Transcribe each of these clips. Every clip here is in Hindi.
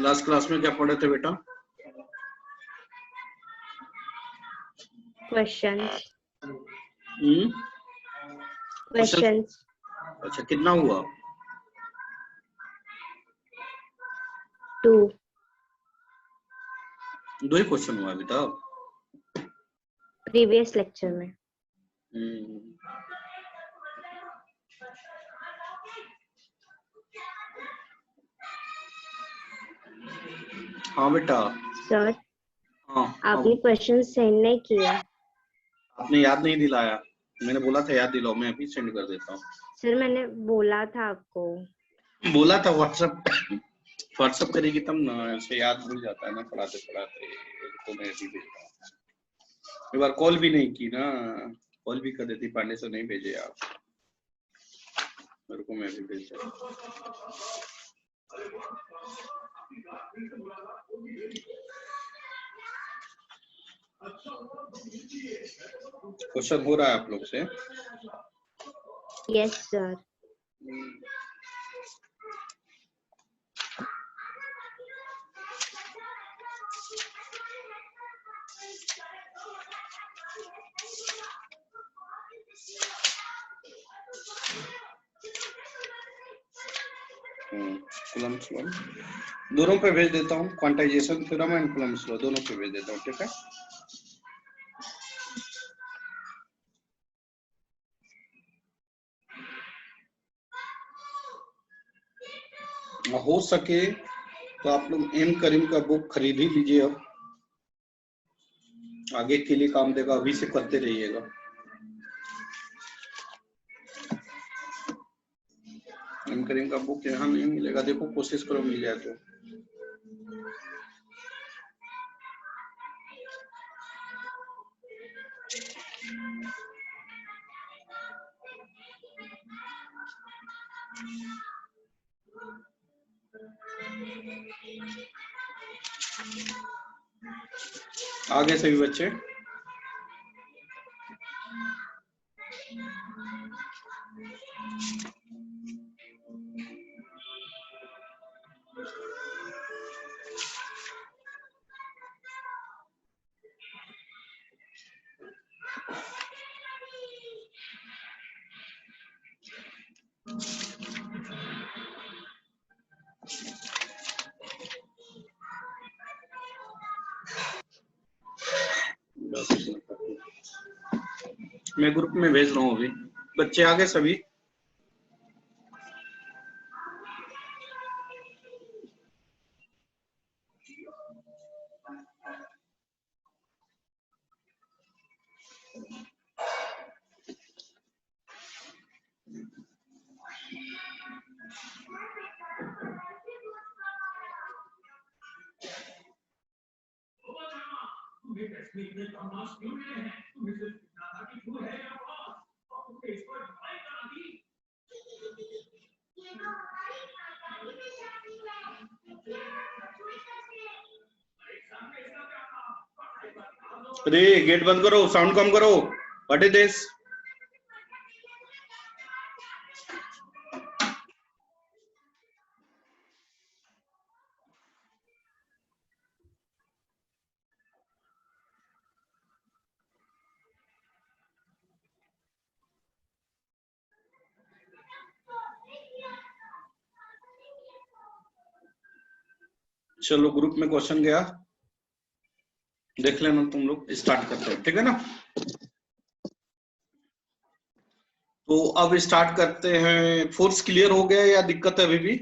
लास्ट क्लास में क्या पढ़े थे बेटा? क्वेश्चंस। क्वेश्चंस। अच्छा, कितना हुआ? 2 ही क्वेश्चन हुआ अभी तक प्रीवियस लेक्चर में। हाँ बेटा। सर हाँ, आपने क्वेश्चन सेंड नहीं किया। आपने याद नहीं दिलाया। मैंने बोला था याद दिलाओ, मैं अभी सेंड कर देता हूँ। सर मैंने बोला था आपको। बोला था व्हाट्सएप करेगी तब ना, ऐसे याद भूल जाता है ना पढ़ाते पढ़ाते। तो मैं अभी भेजता हूँ। एक बार कॉल भी नहीं की ना, कॉल भी कर देती, पांडे से नहीं भेजे आप मेरे को, मैं भी भेज देता। क्वेश्चन हो रहा है आप लोग से? Yes sir. कूलम्ब्स लॉ दोनों पे भेज देता हूँ, quantization theorem and Coulomb's law दोनों पे भेज देता हूँ, ठीक है? हो सके तो आप लोग एम करीम का बुक खरीद ही लीजिए, अब आगे के लिए काम देगा, अभी से करते रहिएगा। एम करीम का बुक यहाँ नहीं मिलेगा, देखो कोशिश करो मिल जाए तो। आगे सभी बच्चे मैं ग्रुप में भेज रहा हूँ अभी, बच्चे आगे सभी। अरे गेट बंद करो, साउंड कम करो, व्हाट इज दिस? चलो ग्रुप में क्वेश्चन गया, देख लेना तुम लोग, स्टार्ट करते हैं, ठीक है ना। तो अब स्टार्ट करते हैं। फोर्स क्लियर हो गया या दिक्कत है अभी भी?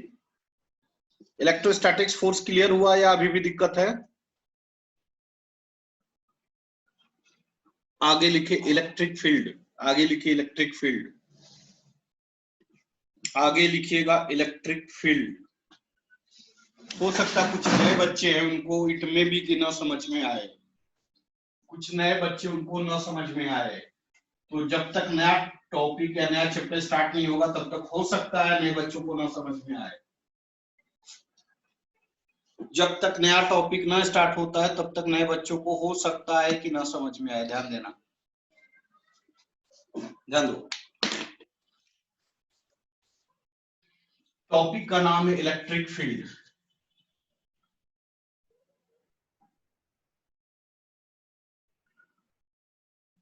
इलेक्ट्रोस्टैटिक्स फोर्स क्लियर हुआ या अभी भी दिक्कत है? आगे लिखे इलेक्ट्रिक फील्ड, आगे लिखिए इलेक्ट्रिक फील्ड, आगे लिखिएगा इलेक्ट्रिक फील्ड। हो सकता है कुछ नए बच्चे हैं उनको इट में भी कि ना समझ में आए, कुछ नए बच्चे उनको ना समझ में आए। तो जब तक नया टॉपिक या नया चैप्टर स्टार्ट नहीं होगा तब तक हो सकता है नए बच्चों को ना समझ में आए। जब तक नया टॉपिक ना स्टार्ट होता है तब तक नए बच्चों को हो सकता है कि ना समझ में आए। ध्यान देना, ध्यान दो। टॉपिक का नाम है इलेक्ट्रिक फील्ड।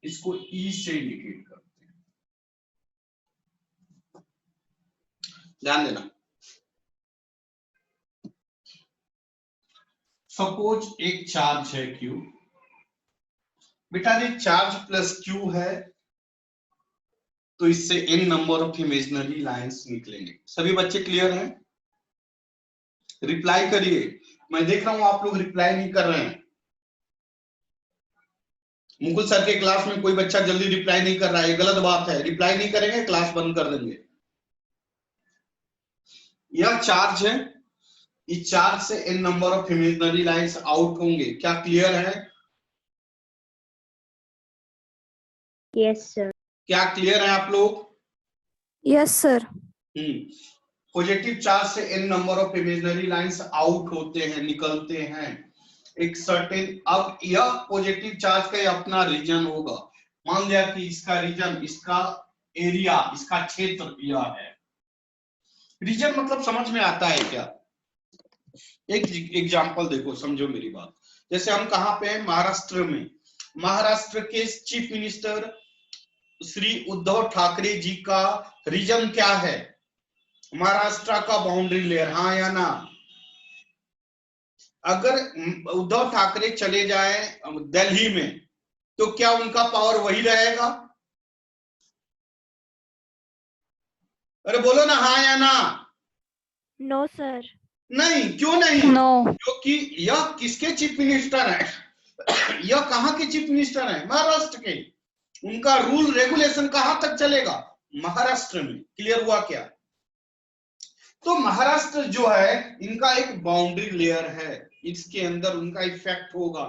इसको ई से इंडिकेट करते हैं, ध्यान देना। सपोज एक चार्ज है Q, बेटा ये चार्ज प्लस Q है तो इससे n number of imaginary lines निकलेंगे। सभी बच्चे क्लियर हैं? रिप्लाई करिए, मैं देख रहा हूं आप लोग रिप्लाई नहीं कर रहे हैं। मुकुल सर के क्लास में कोई बच्चा जल्दी रिप्लाई नहीं कर रहा है, ये गलत बात है। रिप्लाई नहीं करेंगे क्लास बंद कर देंगे। यह चार्ज है, इस चार्ज से n number of imaginary lines out होंगे। क्या क्लियर है? Yes sir. क्या क्लियर है आप लोग? Yes sir. पॉजिटिव चार्ज से n number of imaginary lines out होते हैं, निकलते हैं एक सर्टेन। अब यह पॉजिटिव चार्ज का अपना रीजन होगा। मान लिया कि इसका रीजन, इसका एरिया, इसका क्षेत्र यह है। रीजन मतलब समझ में आता है क्या? एक एग्जांपल देखो, समझो मेरी बात। जैसे हम कहां पे हैं? महाराष्ट्र में। महाराष्ट्र के चीफ मिनिस्टर श्री उद्धव ठाकरे जी का रीजन क्या है? महाराष्ट्र का बाउंड्री लेयर, हाँ या ना? अगर उद्धव ठाकरे चले जाए दिल्ली में तो क्या उनका पावर वही रहेगा? अरे बोलो ना, हाँ या ना? No sir. नहीं, क्यों नहीं? नो। क्योंकि यह किसके चीफ मिनिस्टर है? यह कहां के चीफ मिनिस्टर है? महाराष्ट्र के। उनका रूल रेगुलेशन कहां तक चलेगा? महाराष्ट्र में। क्लियर हुआ क्या? तो महाराष्ट्र जो है इनका एक बाउंड्री लेयर है, इसके अंदर उनका इफेक्ट होगा।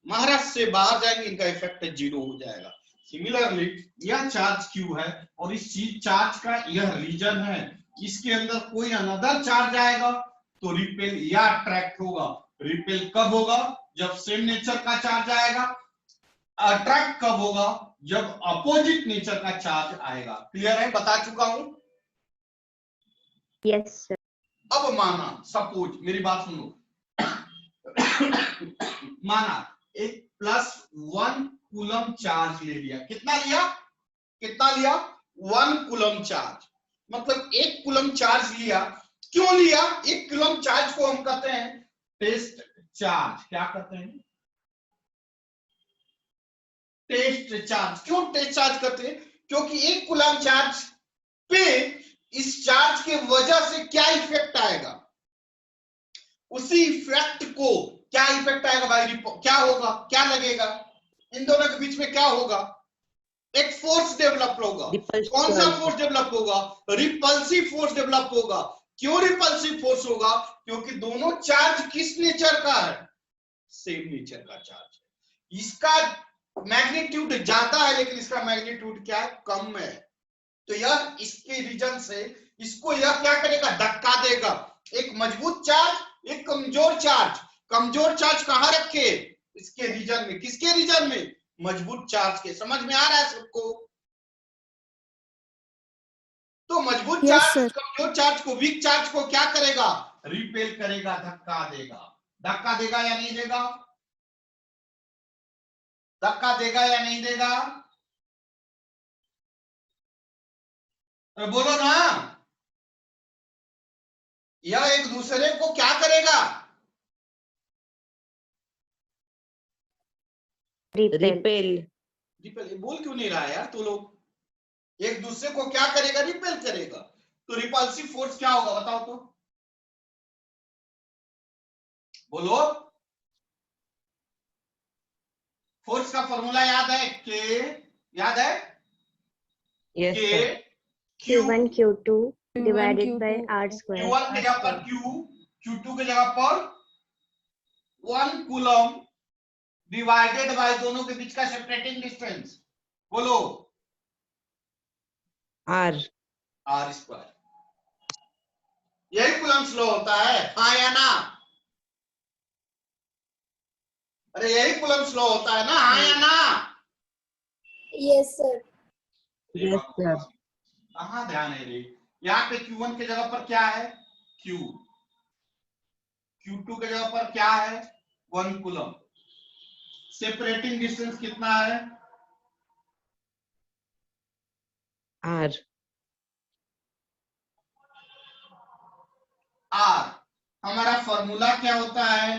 महाराष्ट्र से बाहर जाएंगे इनका इफेक्ट जीरो हो जाएगा। सिमिलरली यह चार्ज Q है और इस चार्ज का यह रीजन है, इसके अंदर कोई अनदर चार्ज आएगा तो रिपेल या अट्रैक्ट होगा। रिपेल कब होगा? जब सेम नेचर का चार्ज आएगा। अट्रैक्ट कब होगा? जब अपोजिट नेचर का चार्ज आएगा। क्लियर है? बता चुका हूं। Yes sir. अब माना, सपोज मेरी बात सुनो, माना एक +1 कूलम चार्ज ले लिया। कितना लिया? कितना लिया? 1 कूलम चार्ज। मतलब 1 कूलम चार्ज लिया। क्यों लिया? 1 कूलम चार्ज को हम कहते हैं टेस्ट चार्ज। क्या कहते हैं? Test charge. क्यों टेस्ट चार्ज कहते हैं? क्योंकि 1 कूलम चार्ज पे इस चार्ज के वजह से क्या इफेक्ट आएगा, उसी इफेक्ट को, क्या इफेक्ट आएगा भाई? क्या होगा? क्या लगेगा? इन दोनों के बीच में क्या होगा? एक फोर्स डेवलप होगा। कौन सा फोर्स डेवलप होगा? रिपल्सिव फोर्स डेवलप होगा। क्यों रिपल्सिव फोर्स होगा? क्योंकि दोनों चार्ज किस नेचर का है? सेम नेचर का चार्ज है। इसका मैग्नीट्यूड ज्यादा है लेकिन इसका मैग्नीट्यूड क्या है? कम है। तो यह इसके रीजन से इसको यह क्या करेगा? धक्का देगा। एक मजबूत चार्ज, एक कमजोर चार्ज। कमजोर चार्ज कहां रखे? इसके रीजन में। किसके रीजन में? मजबूत चार्ज के। समझ में आ रहा है सबको? तो मजबूत चार्ज कमजोर चार्ज को, वीक चार्ज को क्या करेगा? रिपेल करेगा, धक्का देगा। धक्का देगा या नहीं देगा? धक्का देगा या नहीं देगा? तो बोलो ना। यह एक दूसरे को क्या करेगा? रिपेल। रिपेल बोल क्यों नहीं रहा है यार? तो लोग एक दूसरे को क्या करेगा? रिपेल करेगा। तो रिपल्सिव फोर्स क्या होगा बताओ तो, बोलो। फोर्स का फॉर्मूला याद है? के याद है? यस के sir. Q1 Q2 divided by Q2 R square. Q1 की जगह पर Q, Q2 की जगह पर 1 कूलम डिवाइडेड बाय दोनों के बीच का सेपरेटिंग डिस्टेंस, बोलो। R square. यही कूलम्स लॉ होता है, हाँ या ना? अरे यही कूलम्स लॉ होता है ना, हाँ या ना? Yes, sir. Yes sir. कहाँ ध्यान है रे? यहाँ पे Q1 की जगह पर क्या है? Q, Q2 की जगह पर क्या है? 1 कूलम। सेपरेटिंग डिस्टेंस कितना है? Are R। हमारा फॉर्मूला क्या होता है?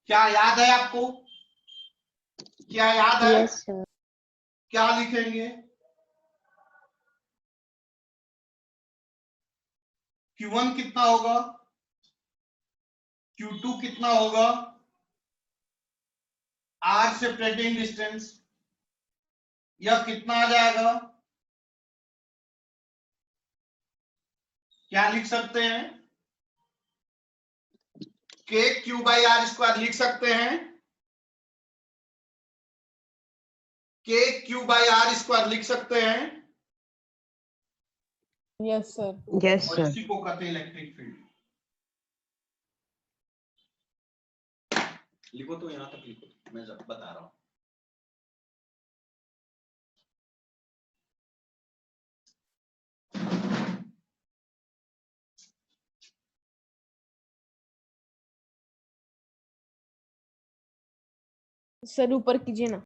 क्या याद है आपको? क्या याद है? Yes, sir. क्या लिखेंगे? Q1 कितना होगा? Q2 कितना होगा? R सेपरेटिंग डिस्टेंस, यह कितना आ जाएगा? क्या लिख सकते हैं? K Q by R square लिख सकते हैं? K Q by R square लिख सकते हैं? Yes sir. यस और सर। इसी को कहते हैं इलेक्ट्रिक फील्ड। लिखो तो, यहां तक लिखो, मैं बता रहा हूं। सर ऊपर कीजिए ना।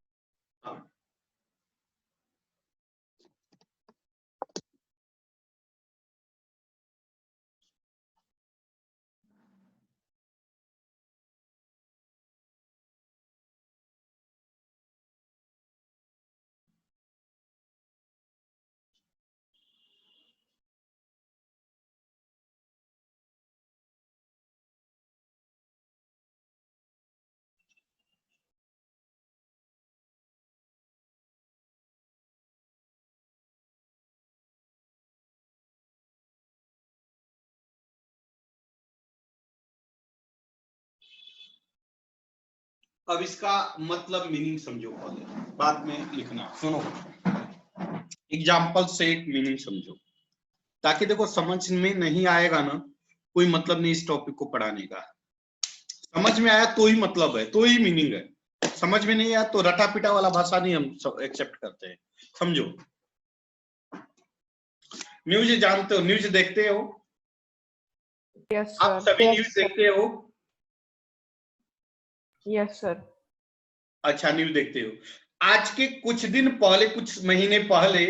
अब इसका मतलब मीनिंग समझो पहले, बाद में लिखना। सुनो, एग्जाम्पल से एक मीनिंग समझो, ताकि देखो समझ में नहीं आएगा ना, कोई मतलब नहीं इस टॉपिक को पढ़ाने का। समझ में आया तो ही मतलब है, तो ही मीनिंग है। समझ में नहीं आया तो रटा पिटा वाला भाषा नहीं हम एक्सेप्ट करते हैं। समझो, न्यूज जानते हो, न्यूज देखते हो? यस आप सर। सभी न्यूज देखते हो? Yes sir. अच्छा, न्यूज देखते हो। आज के कुछ दिन पहले, कुछ महीने पहले,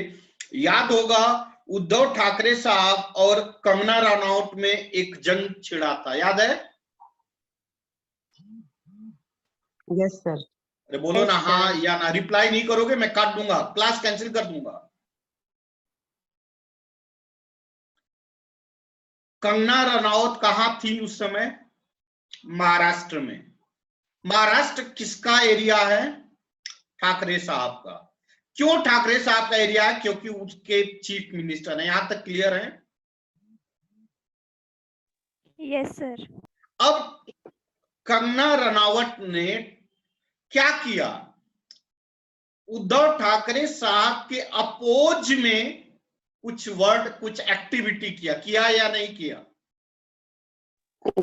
याद होगा, उद्धव ठाकरे साहब और कंगना रनौत में एक जंग छिड़ा था, याद है? Yes sir. अरे बोलो ना हाँ या ना। रिप्लाई नहीं करोगे मैं काट दूंगा, क्लास कैंसिल कर दूंगा। कंगना रनौत कहां थी उस समय? महाराष्ट्र में। महाराष्ट्र किसका एरिया है? ठाकरे साहब का। क्यों ठाकरे साहब का एरिया है? क्योंकि उसके चीफ मिनिस्टर है। यहां तक क्लियर है? Yes, sir. अब कंगना रनौत ने क्या किया? उद्धव ठाकरे साहब के अपोज में कुछ वर्ड, कुछ एक्टिविटी किया या नहीं किया?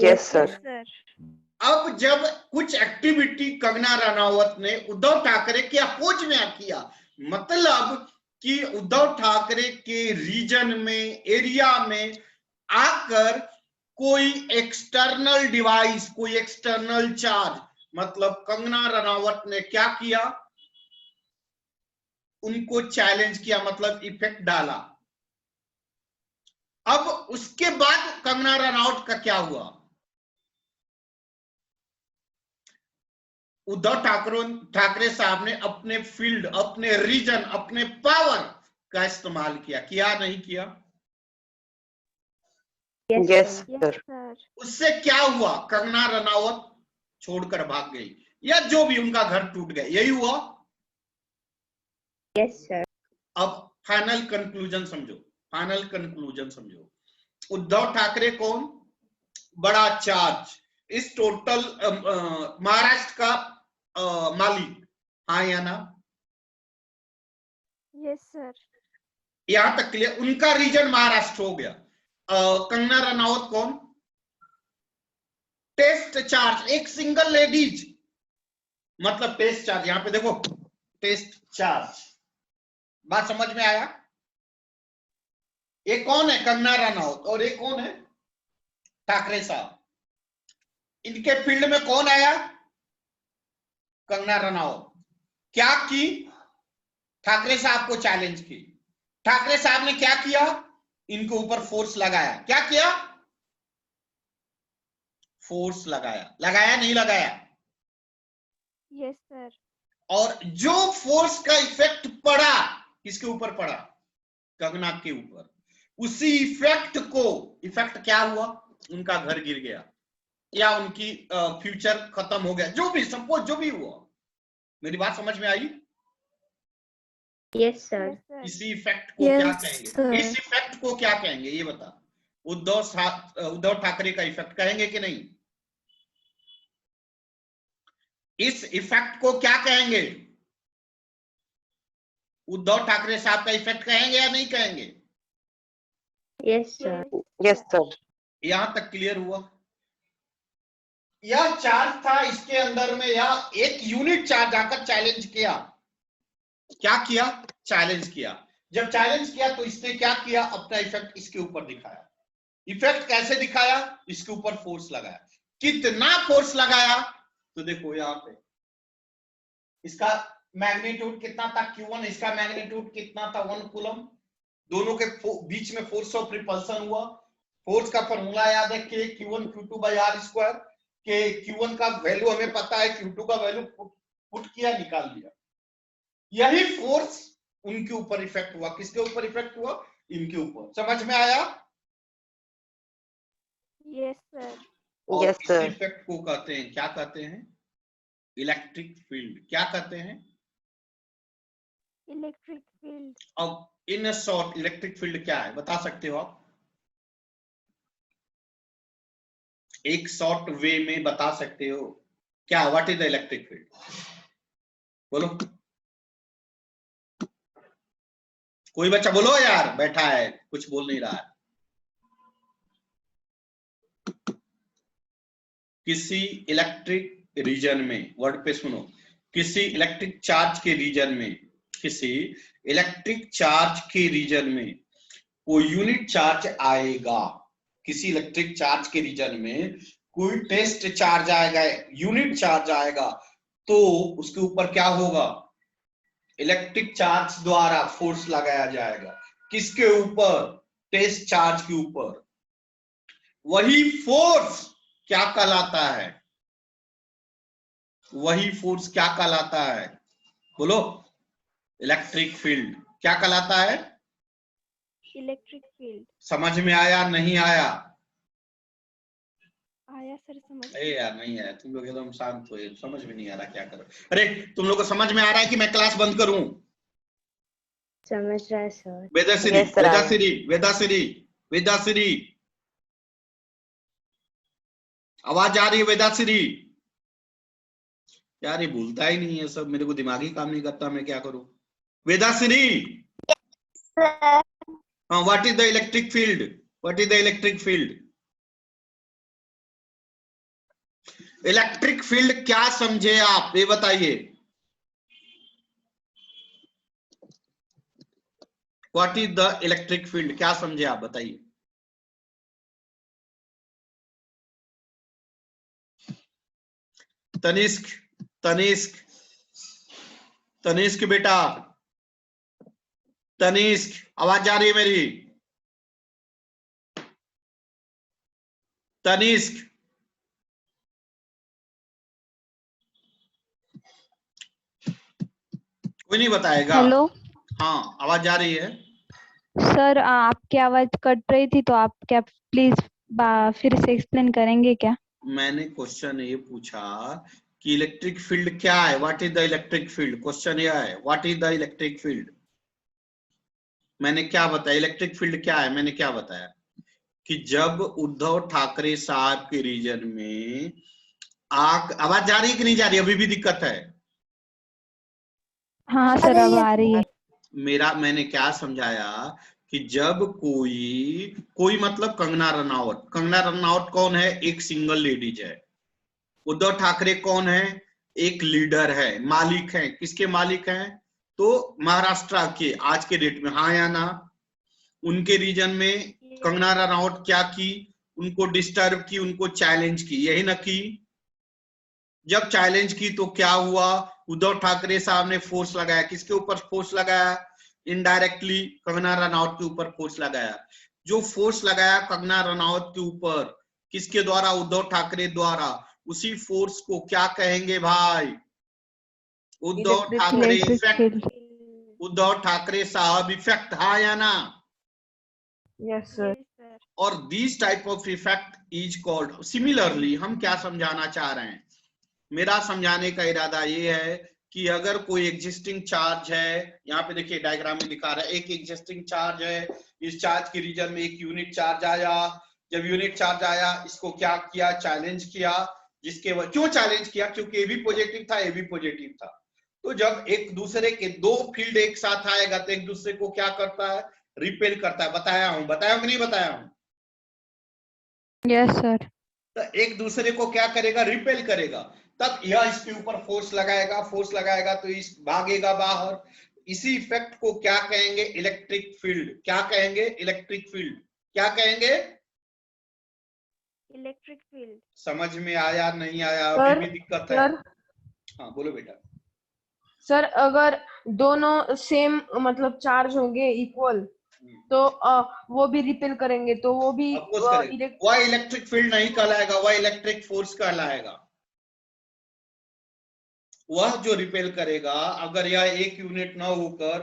Yes sir. Sir. अब जब कुछ एक्टिविटी कंगना रनौत ने उद्धव ठाकरे के अपोज में किया, मतलब कि उद्धव ठाकरे के रीजन में, एरिया में आकर कोई एक्सटर्नल डिवाइस, कोई एक्सटर्नल चार्ज, मतलब कंगना रनौत ने क्या किया? उनको चैलेंज किया, मतलब इफेक्ट डाला। अब उसके बाद कंगना रनौत का क्या हुआ? उद्धव ठाकरे साहब ने अपने फील्ड, अपने रीजन, अपने पावर का इस्तेमाल किया, किया नहीं किया? Yes, Yes, sir. sir. उससे क्या हुआ? कंगना रनावत छोड़कर भाग गई, या जो भी उनका घर टूट गया, यही हुआ। Yes, sir. अब फाइनल कंक्लूजन समझो, फाइनल कंक्लूजन समझो। उद्धव ठाकरे कौन? बड़ा चार्ज, इस टोटल महाराष्ट्र का मालिक, हाँ या ना? Yes, sir. यहां तक क्लियर? उनका रीजन महाराष्ट्र हो गया। कंगना रनावत कौन? टेस्ट चार्ज, एक सिंगल लेडीज, मतलब टेस्ट चार्ज। यहां पे देखो, टेस्ट चार्ज, बात समझ में आया? ये कौन है? कंगना रनावत। और ये कौन है? ठाकरे साहब। इनके फील्ड में कौन आया? कंगना रनावत। क्या की? ठाकरे साहब को चैलेंज की। ठाकरे साहब ने क्या किया? इनके ऊपर फोर्स लगाया। क्या किया? फोर्स लगाया। लगाया नहीं लगाया? Yes, sir. और जो फोर्स का इफेक्ट पड़ा, किसके ऊपर पड़ा? कंगना के ऊपर। उसी इफेक्ट को, इफेक्ट क्या हुआ? उनका घर गिर गया, या उनकी फ्यूचर खत्म हो गया, जो भी, सपोज जो भी हुआ। मेरी बात समझ में आई? Yes, sir. Yes, sir. इसी इफेक्ट को क्या Yes, कहेंगे? sir. इस इफेक्ट को क्या कहेंगे ये बता। उद्धव ठाकरे का इफेक्ट कहेंगे कि नहीं? इस इफेक्ट को क्या कहेंगे? उद्धव ठाकरे साहब का इफेक्ट कहेंगे या नहीं कहेंगे? Yes, sir. Yes, sir. यहां तक क्लियर हुआ? यह चार्ज था, इसके अंदर में यह एक यूनिट चार्ज आकर चैलेंज किया। क्या किया? चैलेंज किया। जब चैलेंज किया तो इसने क्या किया? अपना इफेक्ट इसके ऊपर दिखाया। इफेक्ट कैसे दिखाया? इसके ऊपर फोर्स लगाया। कितना फोर्स लगाया? तो देखो यहां पे इसका मैग्नीट्यूड कितना था? Q1। इसका मैग्नीट्यूड कितना था? 1 कूलम। दोनों के बीच में फोर्स ऑफ रिपल्सन हुआ। फोर्स का फॉर्मूला याद है, K Q1 Q2 by R square. के Q1 का वैल्यू हमें पता है, Q2 का वैल्यू पुट किया, निकाल लिया। यही फोर्स उनके ऊपर इफेक्ट हुआ। किसके ऊपर इफेक्ट हुआ? इनके ऊपर। समझ में आया? Yes, sir. और इस इफेक्ट को कहते हैं, क्या कहते हैं? Electric field. क्या कहते हैं? Electric field. अब इन शॉर्ट इलेक्ट्रिक फील्ड क्या है बता सकते हो आप? एक शॉर्ट वे में बता सकते हो क्या? What is the electric field? बोलो, कोई बच्चा बोलो यार, बैठा है कुछ बोल नहीं रहा है। किसी इलेक्ट्रिक रीजन में, वर्ड पे सुनो, किसी इलेक्ट्रिक चार्ज के रीजन में, किसी इलेक्ट्रिक चार्ज के रीजन में कोई यूनिट चार्ज आएगा। किसी इलेक्ट्रिक चार्ज के रीजन में कोई टेस्ट चार्ज आएगा, यूनिट चार्ज आएगा, तो उसके ऊपर क्या होगा? इलेक्ट्रिक चार्ज द्वारा फोर्स लगाया जाएगा। किसके ऊपर? टेस्ट चार्ज के ऊपर। वही फोर्स क्या कहलाता है? वही फोर्स क्या कहलाता है? बोलो, इलेक्ट्रिक फील्ड। क्या कहलाता है? Electric field. समझ में आया नहीं आया? आया सर, समझ। अरे यार नहीं आया, तुम लोग एकदम शांत हो, समझ में नहीं आ रहा क्या करो। अरे तुम लोग को समझ में आ रहा है कि मैं क्लास बंद करूं? समझ रहा है सर। वेदाश्री, वेदाश्री, वेदाश्री, वेदाश्री, आवाज आ रही है? वेदाश्री यार, ये भूलता ही नहीं है सब, मेरे को दिमाग ही काम नहीं करता, मैं क्या करूं? वेदाश्री, हाँ, what is the electric field? What is the electric field? Electric field क्या समझे आप, ये बताइए। What is the electric field, क्या समझे आप, बताइए। तनिष्क, तनिष्क, तनिष्क बेटा, तनिष्क, आवाज आ रही है मेरी? तनिष्क, कोई नहीं बताएगा। हेलो हाँ, आवाज आ रही है। सर, आपकी आवाज कट रही थी तो आप क्या प्लीज फिर से एक्सप्लेन करेंगे क्या? मैंने क्वेश्चन ये पूछा कि इलेक्ट्रिक फील्ड क्या है, what is the electric field. Question यह है, what is the electric field. मैंने क्या बताया, इलेक्ट्रिक फील्ड क्या है, मैंने क्या बताया कि जब उद्धव ठाकरे साहब के रीजन में आग, आवाज जा रही है कि नहीं जा रही, अभी भी दिक्कत है? हाँ सर, अब आ रही है। मैंने क्या समझाया कि जब कोई मतलब कंगना रनावत, कंगना रनावत कौन है, एक सिंगल लेडीज है। उद्धव ठाकरे कौन है, एक लीडर है, मालिक है। किसके मालिक हैं, तो महाराष्ट्र के आज के डेट में, हाँ या ना। उनके रीजन में कंगना रनावत क्या की, उनको डिस्टर्ब की, उनको चैलेंज की, यही ना की। जब चैलेंज की तो क्या हुआ, उद्धव ठाकरे साहब ने फोर्स लगाया। किसके ऊपर फोर्स लगाया, इनडायरेक्टली कंगना रनावत के ऊपर फोर्स लगाया। जो फोर्स लगाया कंगना रनावत के ऊपर, किसके द्वारा, उद्धव ठाकरे द्वारा, उसी फोर्स को क्या कहेंगे भाई, उद्धव ठाकरे इफेक्ट, उद्धव ठाकरे साहब इफेक्ट, हाँ या ना। Yes sir. और this type of effect is called, similarly हम क्या समझाना चाह रहे हैं, मेरा समझाने का इरादा ये है कि अगर कोई एग्जिस्टिंग चार्ज है, यहाँ पे देखिए डायग्राम में दिखा रहा है, एक एग्जिस्टिंग चार्ज है, इस चार्ज के रीजन में एक यूनिट चार्ज आया। जब यूनिट चार्ज आया, इसको क्या किया, चैलेंज किया। जिसके क्यों चैलेंज किया, क्योंकि ए भी पॉजिटिव था, ए भी पॉजिटिव था। तो जब एक दूसरे के दो फील्ड एक साथ आएगा तो एक दूसरे को क्या करता है, रिपेल करता है। बताया हूं कि नहीं बताया हूं? Yes sir. तो एक दूसरे को क्या करेगा, रिपेल करेगा। तब यह इसके ऊपर फोर्स लगाएगा तो इस भागेगा बाहर। इसी इफेक्ट को क्या कहेंगे, इलेक्ट्रिक फील्ड। क्या कहेंगे, इलेक्ट्रिक फील्ड। क्या कहेंगे, इलेक्ट्रिक फील्ड। समझ में आया, नहीं आया, अभी भी दिक्कत है? हाँ बोलो बेटा। सर, अगर दोनों सेम मतलब चार्ज होंगे इक्वल, तो वो भी रिपेल करेंगे, तो वो भी वह इलेक्ट्रिक फील्ड नहीं कहलाएगा, वह इलेक्ट्रिक फोर्स कहलाएगा। वह जो रिपेल करेगा, अगर यह एक यूनिट ना होकर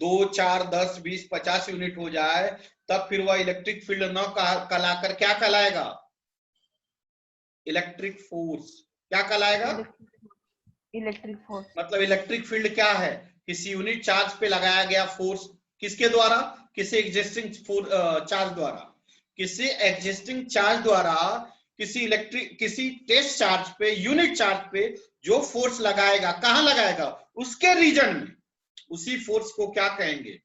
2, 4, 10, 20, 50 यूनिट हो जाए, तब फिर वह इलेक्ट्रिक फील्ड न कहलाकर क्या कहलाएगा, इलेक्ट्रिक फोर्स। क्या कहलाएगा, इलेक्ट्रिक फोर्स। मतलब इलेक्ट्रिक फील्ड क्या है, किसी यूनिट चार्ज पे लगाया गया फोर्स, किसके द्वारा, किसी एग्जिस्टिंग चार्ज द्वारा, किसी एग्जिस्टिंग चार्ज द्वारा, किसी टेस्ट चार्ज पे, यूनिट चार्ज पे जो फोर्स लगाएगा, कहां लगाएगा, उसके रीजन में, उसी फोर्स को क्या कहेंगे,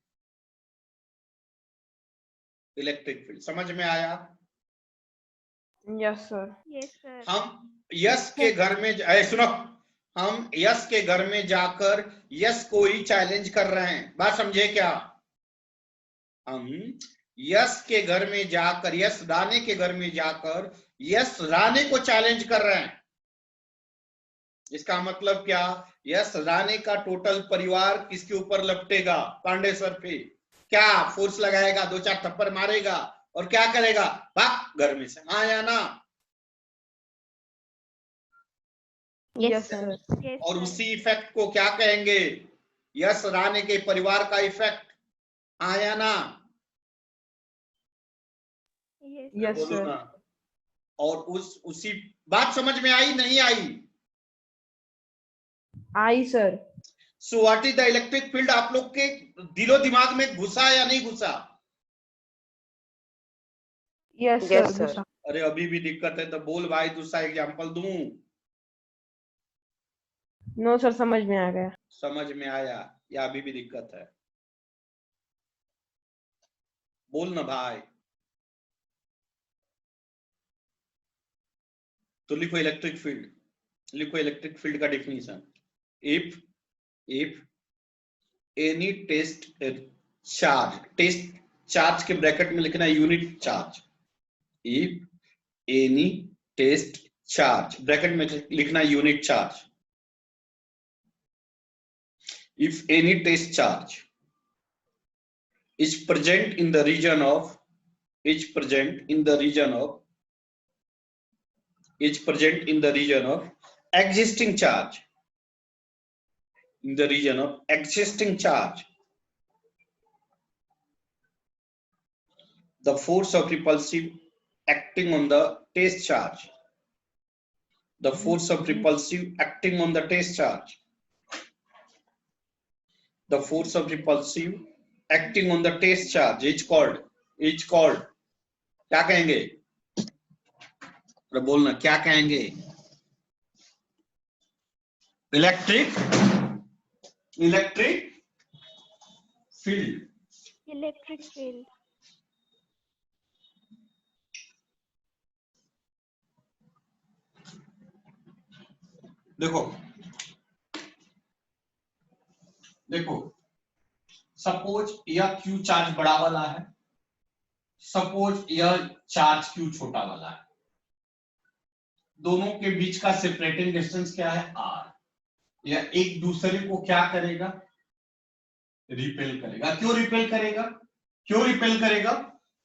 इलेक्ट्रिक फील्ड। समझ में आया? Yes sir. Yes sir. हम यस के घर में सुनो, हम यस के घर में जाकर यस को ही चैलेंज कर रहे हैं। बात समझे क्या? हम यस के घर में जाकर, यस राणे के घर में जाकर यस राणे को चैलेंज कर रहे हैं। इसका मतलब क्या, यस राणे का टोटल परिवार किसके ऊपर लपटेगा, पांडे सर पे। क्या फोर्स लगाएगा, 2-4 थप्पड़ मारेगा और क्या करेगा, भाग घर में से, हाँ या ना? Yes sir. और उसी इफेक्ट को क्या कहेंगे, यस राणे के परिवार का इफेक्ट, हाँ या ना? Yes sir. और उसी बात समझ में आई, नहीं आई? आई sir. So what is the electric field, आप लोग के दिलो दिमाग में घुसा या नहीं घुसा? Yes sir. अरे अभी भी दिक्कत है तो बोल भाई, दूसरा एग्जांपल दूं? नो सर, समझ में आ गया। समझ में आया या अभी भी दिक्कत है? बोल ना भाई। तो लिखो इलेक्ट्रिक फील्ड, लिखो इलेक्ट्रिक फील्ड का definition. If any test charge के ब्रैकेट में लिखना है unit charge. If any test charge, bracket में लिखना है unit charge. If any test charge is present in the region of existing charge, in the region of existing charge, the force of repulsive acting on the test charge, the force of repulsive acting on the test charge, the force of repulsive acting on the test charge is called क्या कहेंगे? अरे बोलना क्या कहेंगे? Electric field. Electric field. देखो सपोज यह क्यू चार्ज बड़ा वाला है, सपोज यह चार्ज क्यू छोटा वाला है, दोनों के बीच का सेपरेटिंग डिस्टेंस क्या है? आर। यह एक दूसरे को क्या करेगा? रिपेल करेगा। क्यों रिपेल करेगा?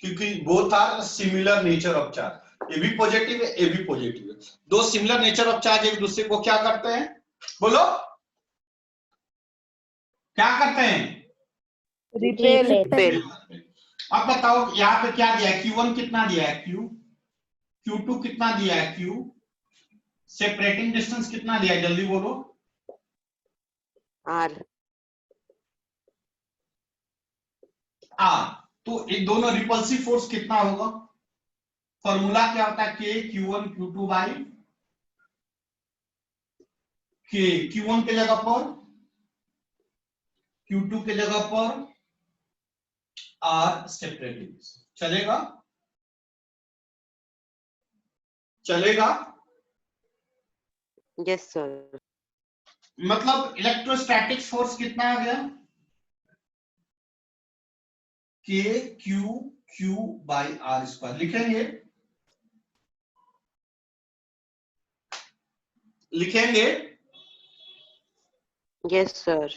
क्योंकि both are similar nature of charge. A भी पॉजिटिव है, ए भी पॉजिटिव है। दो सिमिलर नेचर ऑफ चार्ज एक दूसरे को क्या करते हैं? बोलो क्या करते हैं? रिपेल। अब बताओ यहाँ पे क्या दिया है? Q1 कितना दिया है? Q2 कितना दिया है? Q। सेपरेटिंग डिस्टेंस कितना दिया है? जल्दी बोलो। आर। तो ये दोनों रिपल्सिव फोर्स कितना होगा? फॉर्मूला क्या होता है? K Q1 Q2 by K। Q1 के जगह पर Q2 के जगह पर R सेपरेटिंग। चलेगा? Yes sir. मतलब इलेक्ट्रोस्टैटिक फोर्स कितना आ गया? K Q by R square. लिखेंगे? Yes sir.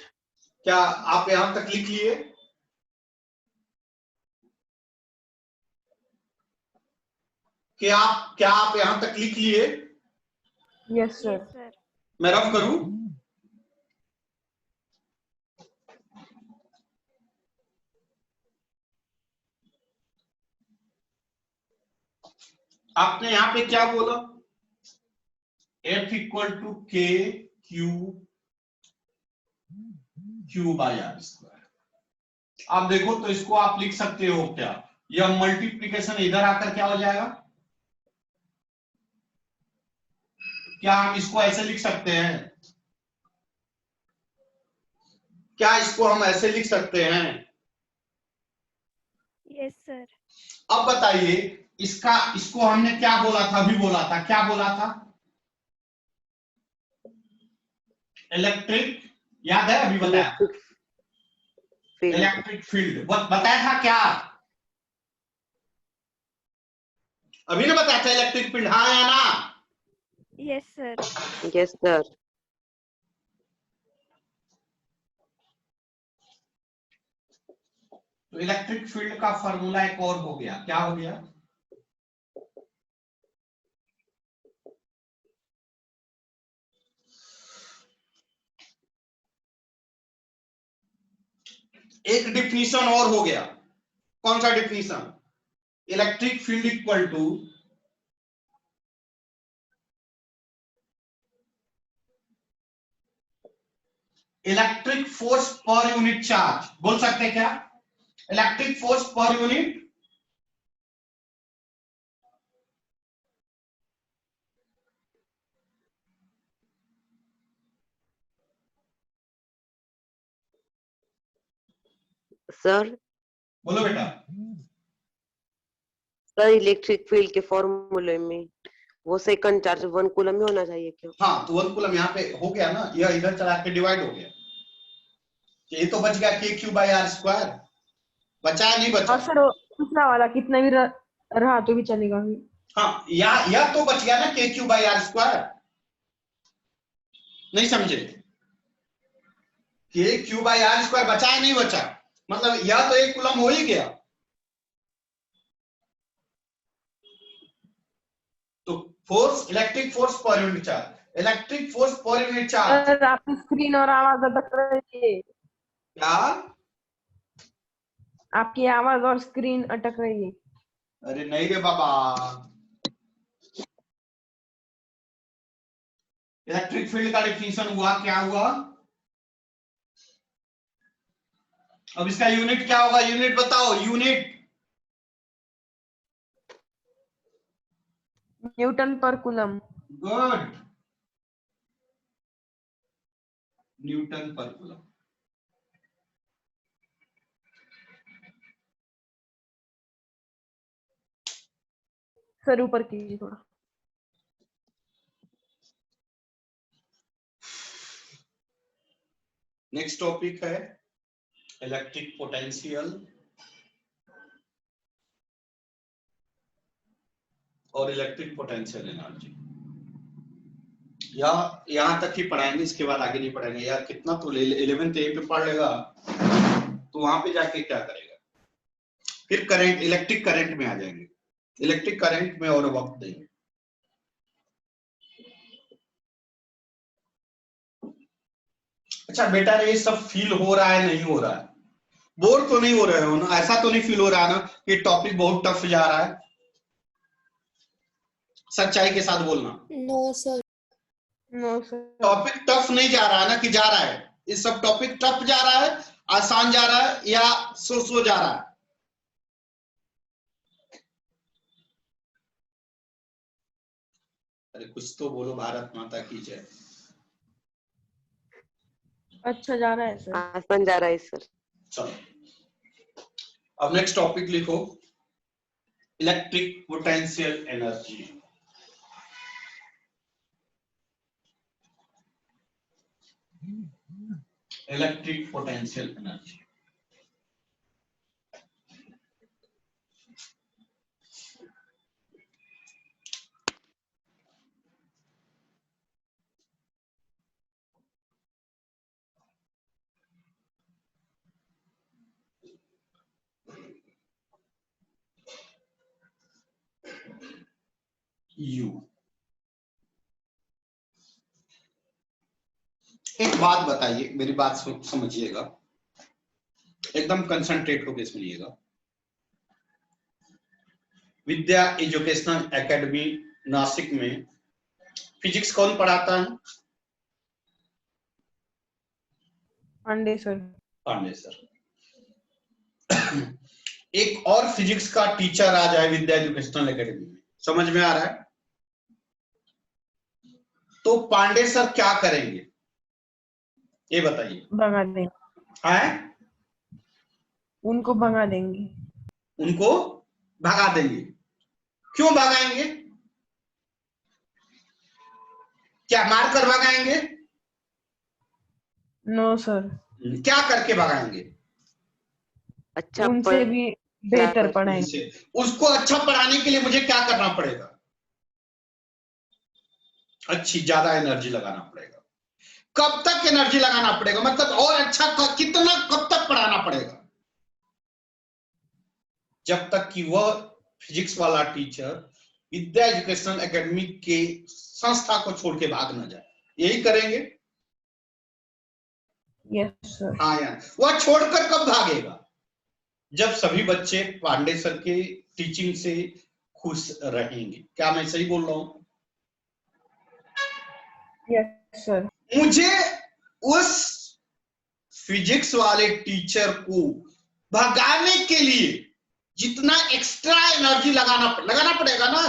क्या आप यहां तक लिख लिए? क्या आप यहां तक लिख लिए? Yes sir. मैं रफ करूं? आपने यहां पे क्या बोला? F equal to K Q by r square. आप देखो तो इसको आप लिख सकते हो क्या? यह मल्टीप्लीकेशन इधर आकर क्या हो जाएगा? क्या हम इसको ऐसे लिख सकते हैं? क्या इसको हम ऐसे लिख सकते हैं? Yes sir. अब बताइए इसको हमने क्या बोला था? अभी बोला था, क्या बोला था? इलेक्ट्रिक, याद है? अभी बताया इलेक्ट्रिक फील्ड बताया था क्या? अभी ने बताया था इलेक्ट्रिक फील्ड, हाँ या ना? Yes sir. Yes sir. तो इलेक्ट्रिक फील्ड का फॉर्मूला एक और हो गया। क्या हो गया? एक डिफिनीशन और हो गया। कौन सा definition? Electric field equal to electric force per unit charge. बोल सकते हैं क्या? Electric force per unit sir. बोलो बेटा। सर इलेक्ट्रिक फील्ड के फॉर्मूले में वो सेकंड चार्ज 1 कूलम में होना चाहिए क्या? हाँ, तो 1 कूलम यहाँ पे हो गया ना, यह इधर चला के डिवाइड हो गया। ये तो बच गया K Q by R square. बचा नहीं बचा? हाँ सर, दूसरा वाला कितना भी रहा तो भी चलेगा। हाँ, यह तो बच गया ना K Q by R square. नहीं समझे? K Q by R square बचा है नहीं बचा? मतलब यह तो 1 कूलम हो ही गया। तो force, electric force per unit charge, electric force per unit charge. Sir आपकी स्क्रीन और आवाज अटक रही है। क्या? आपकी आवाज और स्क्रीन अटक रही है। अरे नहीं रे बाबा, इलेक्ट्रिक फील्ड का डिफिनीशन हुआ, क्या हुआ? अब इसका यूनिट क्या होगा? यूनिट बताओ, यूनिट। न्यूटन पर कूलम। गुड, न्यूटन पर कूलम। सर ऊपर कीजिए थोड़ा। नेक्स्ट टॉपिक है इलेक्ट्रिक पोटेंशियल और इलेक्ट्रिक पोटेंशियल एनर्जी। यहां तक ही पढ़ाएंगे, इसके बाद आगे नहीं पढ़ाएंगे। यार कितना तो 11th ए पे पढ़ लेगा तो वहां पे जाके क्या करेगा? फिर करंट, इलेक्ट्रिक करंट में आ जाएंगे। इलेक्ट्रिक करंट में और वक्त देंगे। अच्छा बेटा, ये सब फील हो रहा है नहीं हो रहा है? बोर तो नहीं हो रहे हो ना? ऐसा तो नहीं फील हो रहा है ना कि टॉपिक बहुत टफ जा रहा है? सच्चाई के साथ बोलना। No sir. No sir. Topic tough नहीं जा रहा है ना, कि जा रहा है? ये सब टॉपिक टफ जा रहा है, आसान जा रहा है, या सो जा रहा है? अरे कुछ तो बोलो, भारत माता की जय। अच्छा जा रहा है सर। आसान जा रहा है सर। चलो अब नेक्स्ट टॉपिक लिखो, electric potential energy. Electric potential energy. You, एक बात बताइए, मेरी बात समझिएगा, एकदम कंसंट्रेट होकर सुनिएगा। विद्या एजुकेशनल एकेडमी नासिक में फिजिक्स कौन पढ़ाता है? पांडे सर। पांडे सर। एक और फिजिक्स का टीचर आ जाए विद्या एजुकेशनल एकेडमी में, समझ में आ रहा है? तो पांडे सर क्या करेंगे ये बताइए। भगा देंगे। है? उनको भगा देंगे। उनको भगा देंगे। क्यों भगाएंगे? क्या मारकर भगाएंगे? No sir. क्या करके भगाएंगे? अच्छा उनसे भी बेहतर पढ़ाएंगे। उसको अच्छा पढ़ाने के लिए मुझे क्या करना पड़ेगा? अच्छी ज्यादा एनर्जी लगाना पड़ेगा। कब तक एनर्जी लगाना पड़ेगा? मतलब और अच्छा कितना, कब तक पढ़ाना पड़ेगा? जब तक कि वह फिजिक्स वाला टीचर विद्या एजुकेशनल एकेडमी के संस्था को छोड़ के भाग न जाए। यही करेंगे? Yes sir. हाँ यार, वह छोड़कर कब भागेगा? जब सभी बच्चे पांडे सर के टीचिंग से खुश रहेंगे। क्या मैं सही बोल रहा हूं? Yes sir. मुझे उस फिजिक्स वाले टीचर को भगाने के लिए जितना एक्स्ट्रा एनर्जी लगाना पड़ेगा ना,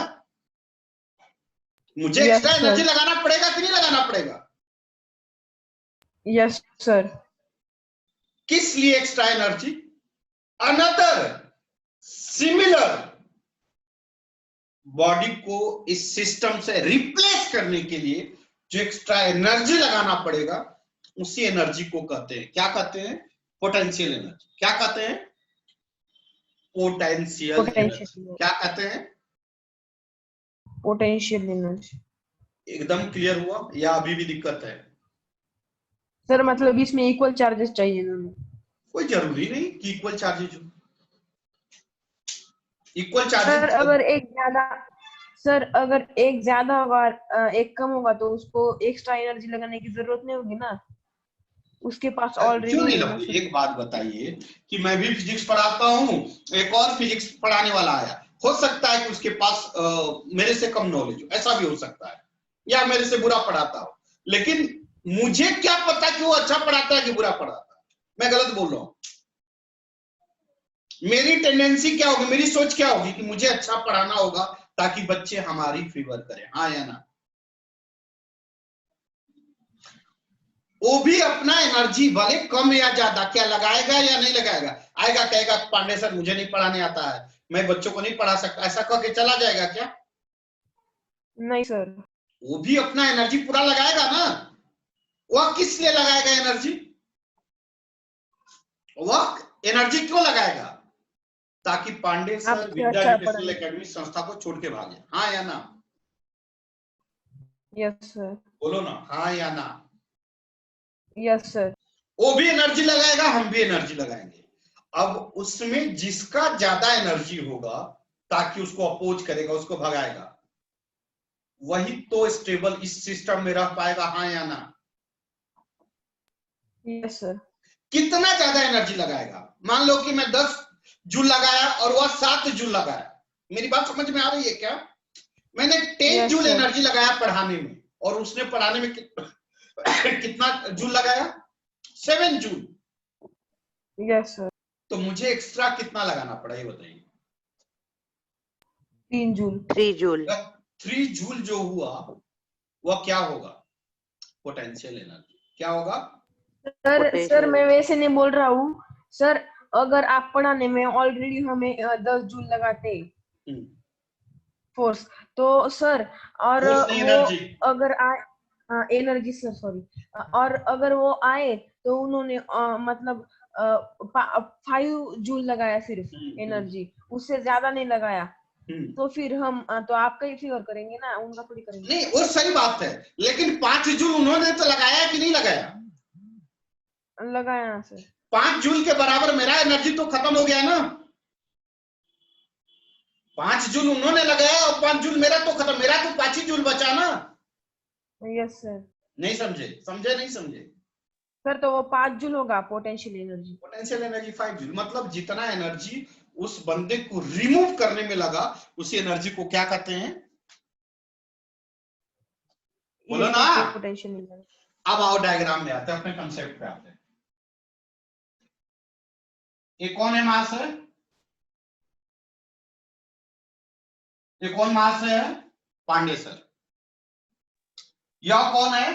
मुझे एक्स्ट्रा एनर्जी लगाना पड़ेगा कि नहीं लगाना पड़ेगा? Yes sir. किस लिए extra energy? Another similar body को इस सिस्टम से रिप्लेस करने के लिए जो एक्स्ट्रा एनर्जी लगाना पड़ेगा, उसी एनर्जी को कहते हैं, क्या कहते हैं? Potential energy. क्या कहते हैं? Potential energy. क्या कहते हैं? Potential energy. एकदम क्लियर हुआ या अभी भी दिक्कत है? सर मतलब इसमें इक्वल चार्जेस चाहिए दोनों? कोई जरूरी नहीं कि इक्वल चार्जेज हो। इक्वल सर चार्जेज अगर एक ज्यादा सर अगर एक ज्यादा होगा एक कम होगा तो उसको एक्स्ट्रा एनर्जी लगाने की जरूरत नहीं होगी ना, उसके पास क्यों ऑलरेडी नहीं है ना लगती? सर। एक बात बताइए कि मैं भी फिजिक्स पढ़ाता हूँ, एक और फिजिक्स पढ़ाने वाला आया, हो सकता है कि उसके पास मेरे से कम नॉलेज हो, ऐसा भी हो सकता है, या मेरे से बुरा पढ़ाता हो, लेकिन मुझे क्या पता कि वो अच्छा पढ़ाता है कि बुरा पढ़ाता है? मैं गलत बोल रहा हूँ? मेरी टेंडेंसी क्या होगी, मेरी सोच क्या होगी कि मुझे अच्छा पढ़ाना होगा ताकि बच्चे हमारी फेवर करें, हाँ या ना? वो भी अपना एनर्जी भले कम या ज्यादा क्या लगाएगा या नहीं लगाएगा, आएगा कहेगा पांडे सर मुझे नहीं पढ़ाने आता है, मैं बच्चों को नहीं पढ़ा सकता, ऐसा कह के चला जाएगा क्या? नहीं सर। वो भी अपना एनर्जी पूरा लगाएगा ना। वह किस लिए लगाएगा एनर्जी? वह एनर्जी क्यों लगाएगा? ताकि पांडे सर आपसे विद्या अच्छा एजुकेशनल पढ़ाने। एकेडमी संस्था को छोड़ के भागे, हाँ या ना? Yes sir. बोलो ना, हाँ या ना? Yes sir. वो भी एनर्जी लगाएगा, हम भी एनर्जी लगाएंगे। अब उसमें जिसका ज्यादा एनर्जी होगा ताकि उसको अपोज करेगा, उसको भगाएगा, वही तो स्टेबल इस सिस्टम में रह पाएगा, हाँ या ना? Yes sir. कितना ज्यादा एनर्जी लगाएगा? मान लो कि मैं 10 जूल लगाया और वह 7 जूल लगाया, मेरी बात समझ में आ रही है क्या? मैंने 10 Yes, जूल sir. एनर्जी लगाया पढ़ाने में, और उसने पढ़ाने में कितना जूल लगाया? 7 जूल। Yes sir. तो मुझे एक्स्ट्रा कितना लगाना पड़ा ये बताइए? 3 जूल। 3 जूल। 3 जूल जो हुआ वह क्या होगा? Potential energy. क्या होगा? सर मैं वैसे नहीं बोल रहा हूँ सर, अगर आप पढ़ाने में ऑलरेडी हमें 10 जूल लगाते फोर्स, तो सर और फोर्स नहीं, वो एनर्जी। अगर आए एनर्जी सर सॉरी, और अगर वो आए तो उन्होंने मतलब 5 जूल लगाया सिर्फ एनर्जी, उससे ज्यादा नहीं लगाया, तो फिर हम तो आपका ही फेवर करेंगे ना, उनका थोड़ी करेंगे। नहीं, वो सही बात है, लेकिन 5 जूल उन्होंने तो लगाया कि नहीं लगाया? लगाया ना सर। 5 जूल के बराबर मेरा एनर्जी तो खत्म हो गया ना। 5 जूल उन्होंने लगाया और 5 जूल मेरा तो खत्म, मेरा तो 5 ही जूल बचा ना। Yes sir. नहीं समझे? समझे नहीं समझे? सर तो वो 5 जूल होगा potential energy. Potential energy 5 joule, मतलब जितना एनर्जी उस बंदे को रिमूव करने में लगा, उसी एनर्जी को क्या कहते हैं? बोलो ना। Potential energy. अब आओ डायग्राम में आते हैं, अपने कंसेप्ट पे आते हैं। ये कौन है मास है? ये कौन मास है? पांडे सर। यह कौन है?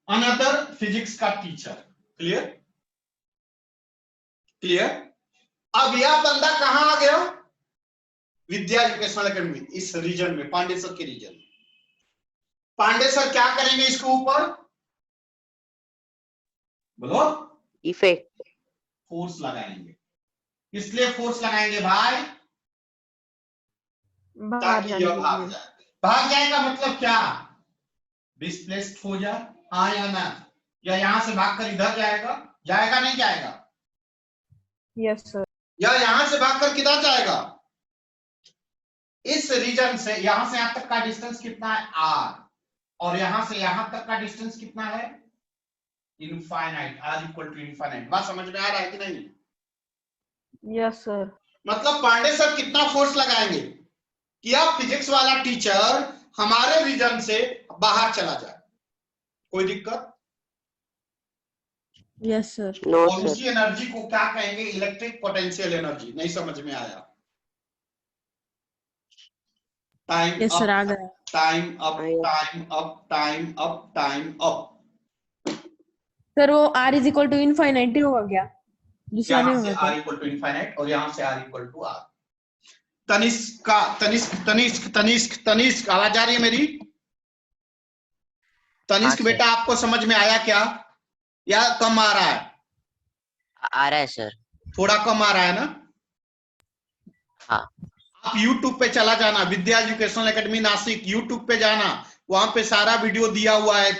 अनदर फिजिक्स का टीचर। क्लियर? क्लियर? अब यह बंदा कहां आ गया? विद्या एजुकेशनल एकेडमी, इस रीजन में, पांडे सर के रीजन में। पांडे सर क्या करेंगे इसके ऊपर? बोलो। इफेक्ट। फोर्स लगाएंगे। इसलिए फोर्स लगाएंगे भाई ताकि यह भाग जाए। भाग जाएगा मतलब क्या? डिस्प्लेस्ड हो जाए, हाँ या ना? या यहां से भागकर इधर जाएगा? जाएगा नहीं जाएगा? Yes sir. या यहां से भागकर किधर जाएगा? इस रीजन से यहां से यहां तक का डिस्टेंस कितना है? r, और यहां से यहां तक का डिस्टेंस कितना है? Infinite, r equal to infinite. बात समझ में आ रहा है कि नहीं? Yes sir. मतलब पांडे सर कितना फोर्स लगाएंगे कि अब फिजिक्स वाला टीचर हमारे रीजन से बाहर चला जाए? कोई दिक्कत? Yes sir. नो और सर। उसी एनर्जी को क्या कहेंगे? Electric potential energy. नहीं समझ में आया? टाइम यस सर, आ गया। Time up, time up, time up, time up. Sir वो r is equal to infinite होगा क्या? दूसरा नहीं यहां से होगा r इक्वल टू इनफाइनाइट और यहां से r equal to r। Tanishk का तनिष्क तनिष्क तनिष्क तनिष्क, आवाज आ रही है मेरी? तनिष्क बेटा, आपको समझ में आया क्या, या कम आ रहा है? आ रहा है सर। थोड़ा कम आ रहा है ना? हाँ। आप YouTube पे चला जाना, विद्या एजुकेशनल एकेडमी नासिक, YouTube पे जाना, वहां पे सारा वीडियो दिया हुआ है,